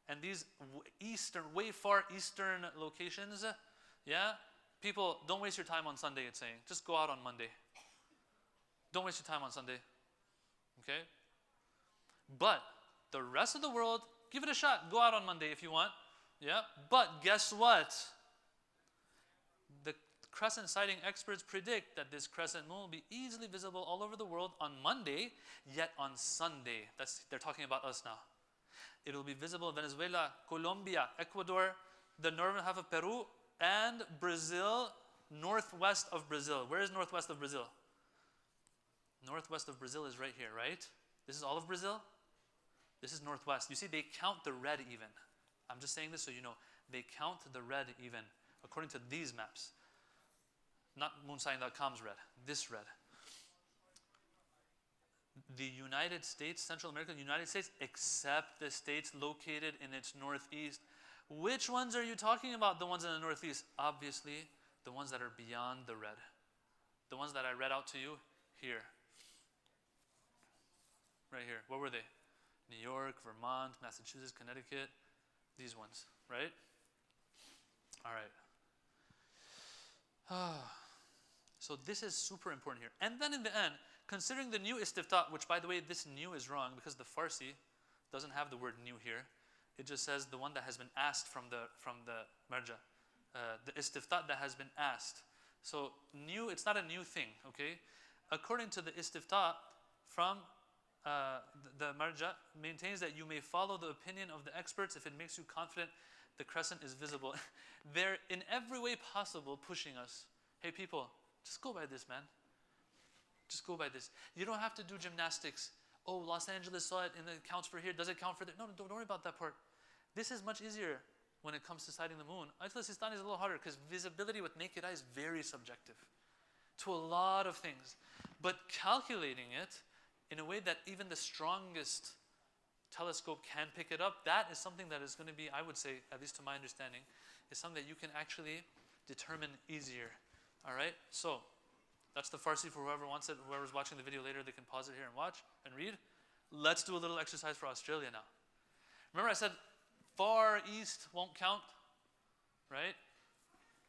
and these eastern, way far eastern locations, yeah, people, don't waste your time on Sunday, it's saying. Just go out on Monday. Don't waste your time on Sunday. Okay? But the rest of the world, give it a shot. Go out on Monday if you want. Yeah? But guess what? The crescent sighting experts predict that this crescent moon will be easily visible all over the world on Monday, yet on Sunday. They're talking about us now. It will be visible in Venezuela, Colombia, Ecuador, the northern half of Peru, and Brazil, northwest of Brazil. Where is northwest of Brazil? Northwest of Brazil is right here, right? This is all of Brazil. This is northwest. You see, they count the red even. I'm just saying this so you know. They count the red even, according to these maps. Not Moonsighting.com's red, this red. The United States, Central America, United States, except the states located in its northeast. Which ones are you talking about, the ones in the northeast? Obviously, the ones that are beyond the red. The ones that I read out to you here. Right here. What were they? New York, Vermont, Massachusetts, Connecticut. These ones, right? All right. So this is super important here. And then in the end, considering the new istifta, which by the way, this new is wrong because the Farsi doesn't have the word new here. It just says the one that has been asked from the marja. The istifta that has been asked. So new, it's not a new thing, okay? According to the istifta from the marja maintains that you may follow the opinion of the experts if it makes you confident the crescent is visible. They're in every way possible pushing us. Hey people, just go by this, man. Just go by this. You don't have to do gymnastics. Oh, Los Angeles saw it and it counts for here. Does it count for there? No, don't worry about that part. This is much easier when it comes to sighting the moon. Ayatollah Sistani is a little harder because visibility with naked eye is very subjective to a lot of things. But calculating it in a way that even the strongest telescope can pick it up, that is something that is going to be, I would say, at least to my understanding, is something that you can actually determine easier. All right? So, that's the Farsi for whoever wants it. Whoever's watching the video later, they can pause it here and watch and read. Let's do a little exercise for Australia now. Remember I said far east won't count, right?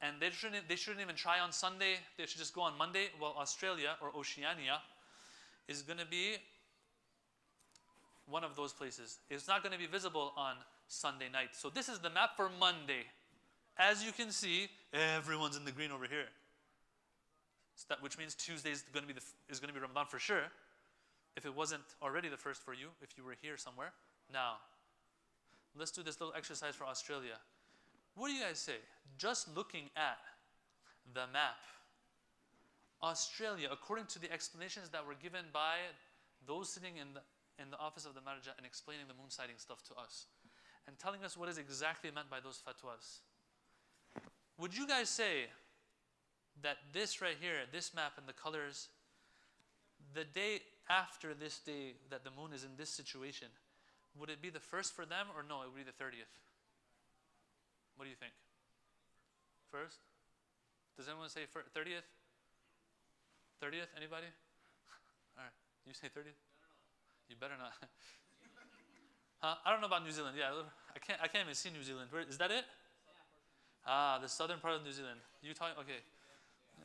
And they shouldn't even try on Sunday. They should just go on Monday. Well, Australia or Oceania is going to be one of those places. It's not going to be visible on Sunday night. So this is the map for Monday. As you can see, everyone's in the green over here. So that, which means Tuesday is going to be Ramadan for sure. If it wasn't already the first for you, if you were here somewhere. Now, let's do this little exercise for Australia. What do you guys say? Just looking at the map, Australia, according to the explanations that were given by those sitting in the office of the Marja and explaining the moon sighting stuff to us and telling us what is exactly meant by those fatwas. Would you guys say that this right here, this map and the colors, the day after this day that the moon is in this situation, would it be the first for them or no, it would be the 30th? What do you think? First? Does anyone say 30th? 30th? Anybody? All right. You say 30th? You better not. Huh? I don't know about New Zealand. Yeah, I can't even see New Zealand. Where, is that it? Ah, the southern part of New Zealand. You talking? Okay. Yeah.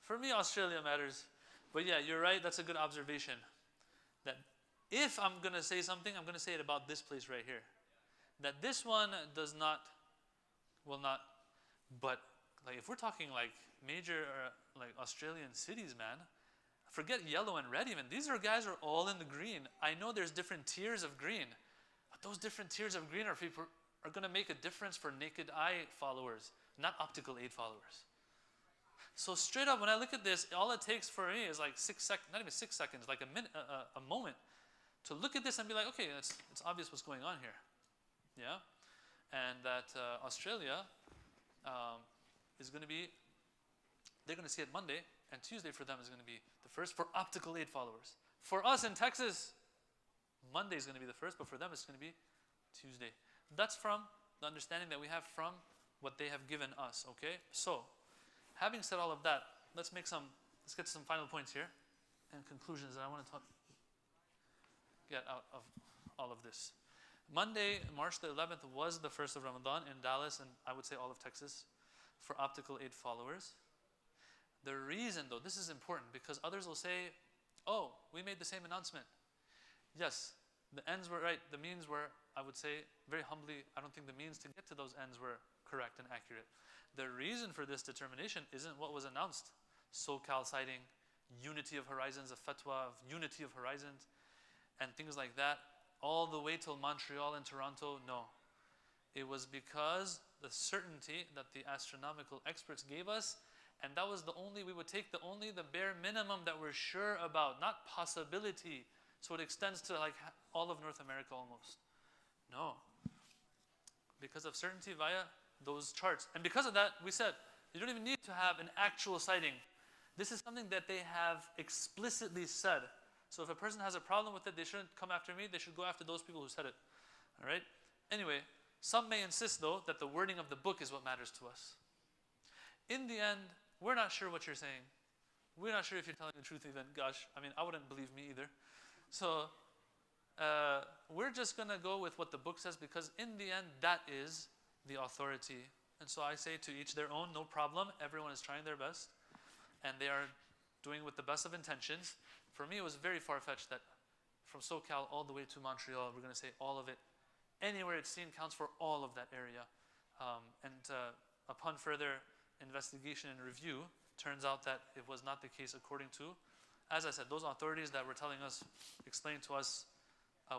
For me, Australia matters. But yeah, you're right. That's a good observation. That if I'm going to say something, I'm going to say it about this place right here. That this one will not. But like if we're talking like major like Australian cities, man, forget yellow and red even. These guys are all in the green. I know there's different tiers of green. But those different tiers of green are going to make a difference for naked eye followers, not optical aid followers. So straight up, when I look at this, all it takes for me is like 6 seconds, not even 6 seconds, like a minute, a moment, to look at this and be like, okay, it's obvious what's going on here. Yeah? And that Australia is going to be, they're going to see it Monday, and Tuesday for them is going to be the first for optical aid followers. For us in Texas, Monday is going to be the first, but for them it's going to be Tuesday. That's from the understanding that we have from what they have given us, okay? So, having said all of that, let's get to some final points here and conclusions that I want to get out of all of this. Monday, March the 11th was the first of Ramadan in Dallas and I would say all of Texas for Optical 8 followers. The reason though, this is important because others will say, oh, we made the same announcement. Yes, the ends were right, the means were, I would say very humbly, I don't think the means to get to those ends were correct and accurate. The reason for this determination isn't what was announced. SoCal sighting, unity of horizons, a fatwa of unity of horizons, and things like that, all the way till Montreal and Toronto, no. It was because the certainty that the astronomical experts gave us, and that was we would take only the bare minimum that we're sure about, not possibility. So it extends to like all of North America almost. No. Because of certainty via those charts. And because of that, we said, you don't even need to have an actual sighting. This is something that they have explicitly said. So if a person has a problem with it, they shouldn't come after me, they should go after those people who said it. All right? Anyway, some may insist though that the wording of the book is what matters to us. In the end, we're not sure what you're saying. We're not sure if you're telling the truth even. Gosh, I mean, I wouldn't believe me either. So we're just going to go with what the book says because in the end, that is the authority. And so I say to each their own, no problem. Everyone is trying their best. And they are doing with the best of intentions. For me, it was very far-fetched that from SoCal all the way to Montreal, we're going to say all of it. Anywhere it's seen counts for all of that area. Upon further investigation and review, turns out that it was not the case according to, as I said, those authorities that were telling us, explaining to us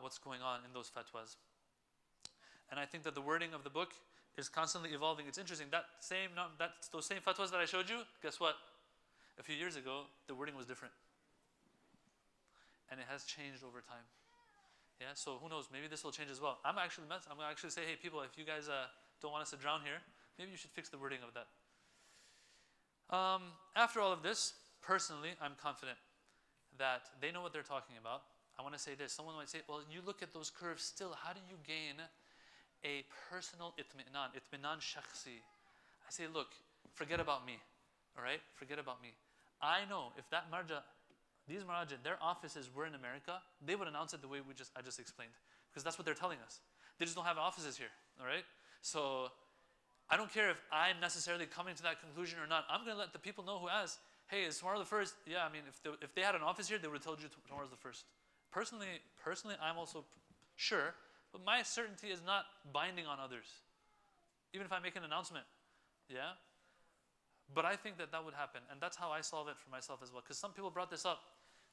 what's going on in those fatwas. And I think that the wording of the book is constantly evolving. It's interesting. Those same fatwas that I showed you, guess what? A few years ago, the wording was different. And it has changed over time. Yeah, so who knows? Maybe this will change as well. I'm going to actually say, hey, people, if you guys don't want us to drown here, maybe you should fix the wording of that. After all of this, personally, I'm confident that they know what they're talking about. I want to say this. Someone might say, well, you look at those curves still. How do you gain a personal itminan shakhsi? I say, look, forget about me. All right? Forget about me. I know if that marja, these marja, their offices were in America, they would announce it the way I just explained. Because that's what they're telling us. They just don't have offices here. All right? So I don't care if I'm necessarily coming to that conclusion or not. I'm going to let the people know who ask, hey, is tomorrow the 1st? Yeah, I mean, if they had an office here, they would have told you tomorrow's the 1st. Personally, I'm also sure, but my certainty is not binding on others. Even if I make an announcement, yeah? But I think that would happen, and that's how I solve it for myself as well. Because some people brought this up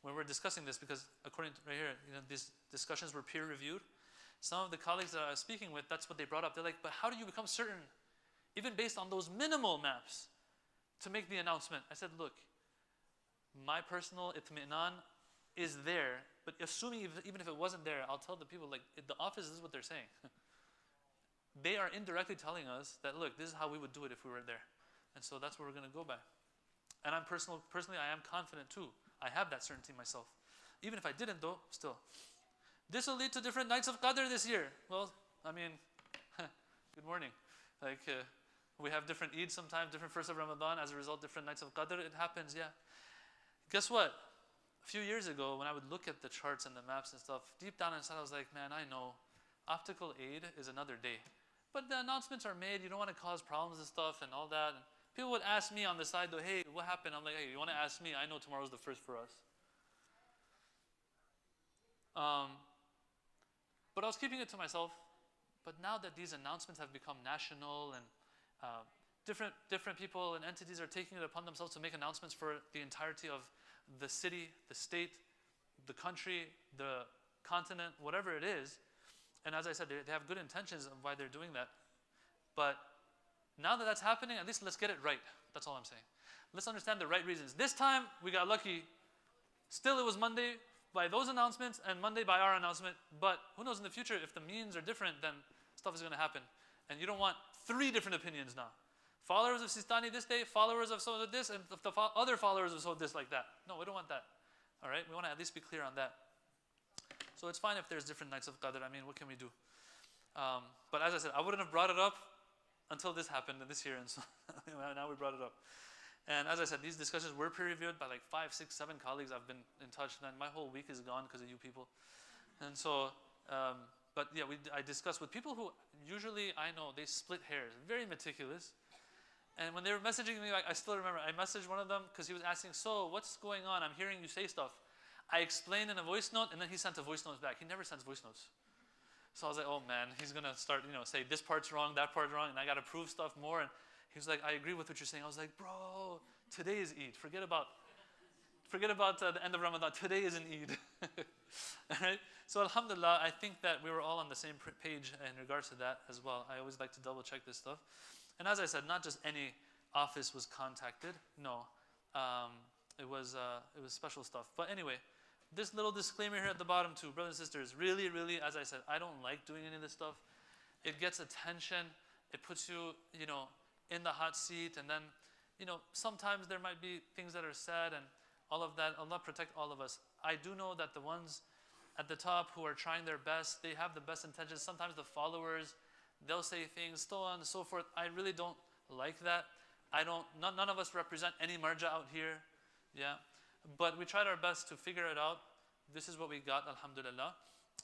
when we were discussing this, because according to right here, these discussions were peer-reviewed. Some of the colleagues that I was speaking with, that's what they brought up. They're like, but how do you become certain, even based on those minimal maps, to make the announcement? I said, look, my personal itminan is there, but assuming even if it wasn't there, I'll tell the people, like, the office is what they're saying. They are indirectly telling us that, look, this is how we would do it if we were there. And so that's what we're going to go by. And personally, I am confident too. I have that certainty myself. Even if I didn't though, still. This will lead to different nights of Qadr this year. Well, I mean, good morning. Like, we have different Eids sometimes, different first of Ramadan, as a result, different nights of Qadr. It happens, yeah. Guess what? A few years ago, when I would look at the charts and the maps and stuff, deep down inside I was like, man, I know, Optical 8 is another day. But the announcements are made, you don't want to cause problems and stuff and all that. And people would ask me on the side though, hey, what happened? I'm like, hey, you want to ask me? I know tomorrow's the 1st for us. But I was keeping it to myself. But now that these announcements have become national and different people and entities are taking it upon themselves to make announcements for the entirety of the city, the state, the country, the continent, whatever it is. And as I said, they have good intentions of why they're doing that. But now that that's happening, at least let's get it right. That's all I'm saying. Let's understand the right reasons. This time, we got lucky. Still, it was Monday by those announcements and Monday by our announcement. But who knows in the future, if the means are different, then stuff is going to happen. And you don't want 3 different opinions now. Followers of Sistani this day, followers of so this, and the other followers of so this like that. No, we don't want that. All right? We want to at least be clear on that. So it's fine if there's different nights of Qadr. I mean, what can we do? But as I said, I wouldn't have brought it up until this happened this year. And so now we brought it up. And as I said, these discussions were peer-reviewed by like 5, 6, 7 colleagues. I've been in touch. Then my whole week is gone because of you people. And so, but yeah, I discussed with people who usually I know they split hairs, very meticulous. And when they were messaging me, like, I still remember, I messaged one of them because he was asking, so what's going on? I'm hearing you say stuff. I explained in a voice note, and then he sent a voice note back. He never sends voice notes. So I was like, oh man, he's going to start, say this part's wrong, that part's wrong, and I got to prove stuff more. And he was like, I agree with what you're saying. I was like, bro, today is Eid. Forget about the end of Ramadan. Today is an Eid. All right? So alhamdulillah, I think that we were all on the same page in regards to that as well. I always like to double check this stuff. And as I said, not just any office was contacted. No, it was special stuff. But anyway, this little disclaimer here at the bottom too, brothers and sisters, really, really, as I said, I don't like doing any of this stuff. It gets attention. It puts you, in the hot seat. And then, sometimes there might be things that are said and all of that. Allah protect all of us. I do know that the ones at the top who are trying their best, they have the best intentions. Sometimes the followers, they'll say things, so on and so forth. I really don't like that. None of us represent any marja out here. Yeah. But we tried our best to figure it out. This is what we got, alhamdulillah.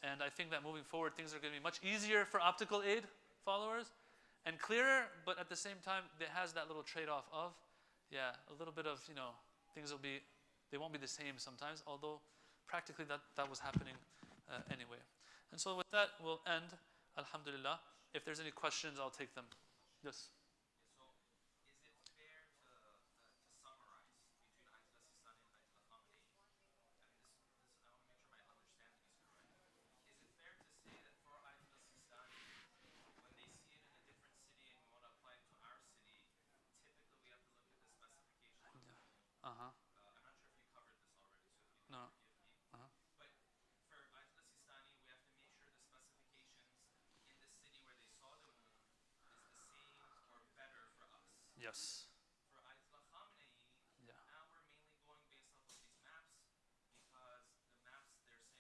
And I think that moving forward, things are going to be much easier for Optical Aid followers and clearer, but at the same time, it has that little trade-off of, a little bit of, things they won't be the same sometimes, although practically that was happening anyway. And so with that, we'll end, alhamdulillah. If there's any questions, I'll take them. Yes? So, is it fair to summarize between Ayatul Sistani and Ayatul Khamenei? I want to make sure my understanding is correct. Is it fair to say that for Ayatul Sistani, when they see it in a different city and we want to apply it to our city, typically we have to look at the specifications of the moon? Uh-huh. I'm not sure if you covered this already, so if you No. don't, forgive me. Uh-huh. But for Ayatul Sistani, we have to make sure the specifications in the city where they saw the moon is the same or better for us. Yes. For Ayatollah Khamenei, Yeah. now we're mainly going based off of these maps because the maps, they're saying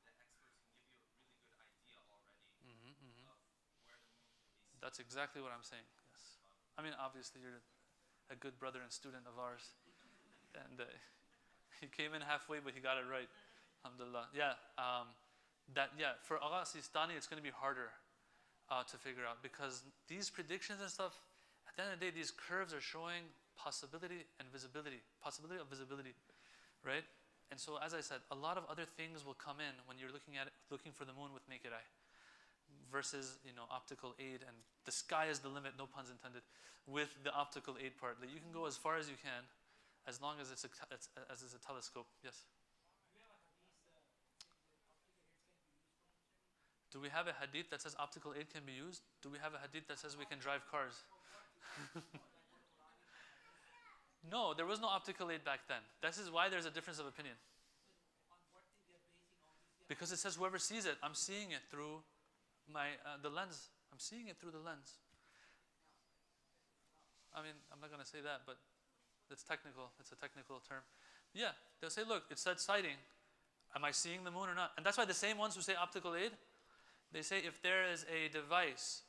the experts can give you a really good idea already of where the moon can be seen. That's exactly what I'm saying. Yes. I mean, obviously, you're a good brother and student of ours. And he came in halfway, but he got it right. Alhamdulillah. Yeah. For Agha Sistani, it's going to be harder to figure out because these predictions and stuff, at the end of the day, these curves are showing possibility and visibility, possibility of visibility, right? And so, as I said, a lot of other things will come in when you're looking for the moon with naked eye, versus optical aid, and the sky is the limit, no puns intended, with the optical aid part. Like, you can go as far as you can, as long as it's a telescope. Yes. Do we have a hadith that says optical aid can be used? Do we have a hadith that says we can drive cars? No, there was no optical aid back then. This is why there's a difference of opinion. Because it says whoever sees it, I'm seeing it through the lens. I'm seeing it through the lens. I mean, I'm not going to say that, but it's technical. It's a technical term. Yeah, they'll say, look, it said sighting. Am I seeing the moon or not? And that's why the same ones who say optical aid, they say if there is a device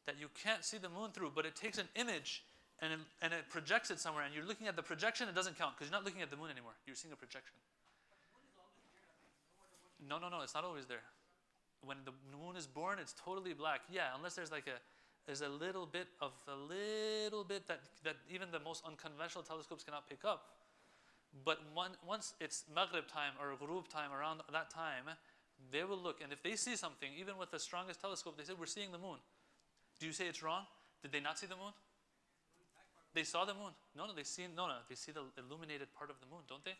that you can't see the moon through, but it takes an image and it projects it somewhere, and you're looking at the projection, it doesn't count because you're not looking at the moon anymore. You're seeing a projection. No, it's not always there. When the moon is born, it's totally black. Yeah, unless there's a little bit that even the most unconventional telescopes cannot pick up. But once it's Maghrib time or Ghurub time, around that time, they will look, and if they see something, even with the strongest telescope, they say, we're seeing the moon. Do you say it's wrong? Did they not see the moon? They saw the moon. No, they see the illuminated part of the moon, don't they?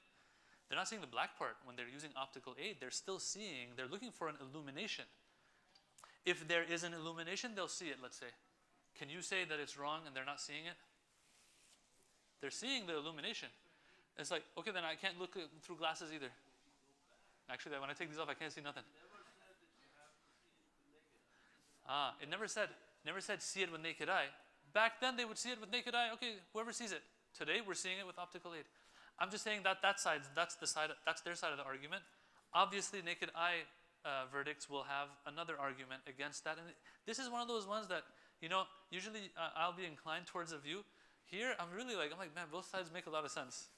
They're not seeing the black part. When they're using optical aid, they're looking for an illumination. If there is an illumination, they'll see it, let's say. Can you say that it's wrong and they're not seeing it? They're seeing the illumination. It's like, okay, then I can't look through glasses either. Actually, when I take these off, I can't see nothing. It never said see it with naked eye. Back then, they would see it with naked eye. Okay, whoever sees it. Today, we're seeing it with optical aid. I'm just saying that's their side of the argument. Obviously, naked eye verdicts will have another argument against that. And this is one of those ones that, usually I'll be inclined towards a view Here, I'm like, man, both sides make a lot of sense.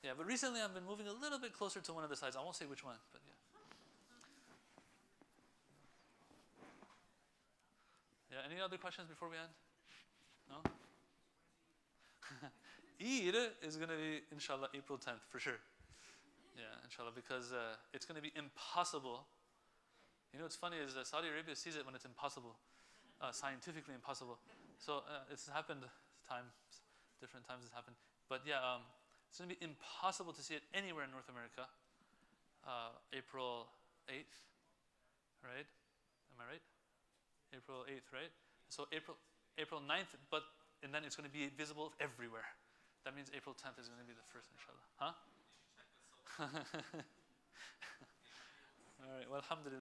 Yeah, but recently I've been moving a little bit closer to one of the sides. I won't say which one, but yeah. Yeah, any other questions before we end? No? Eid is going to be, inshallah, April 10th, for sure. Yeah, inshallah, because it's going to be impossible. You know what's funny is Saudi Arabia sees it when it's impossible, scientifically impossible. So it's happened different times it's happened. But yeah, it's going to be impossible to see it anywhere in North America. April 8th, right? Am I right? April 8th, right? So April 9th, and then it's going to be visible everywhere. That means April 10th is going to be the first, inshallah. Huh? All right, well, alhamdulillah.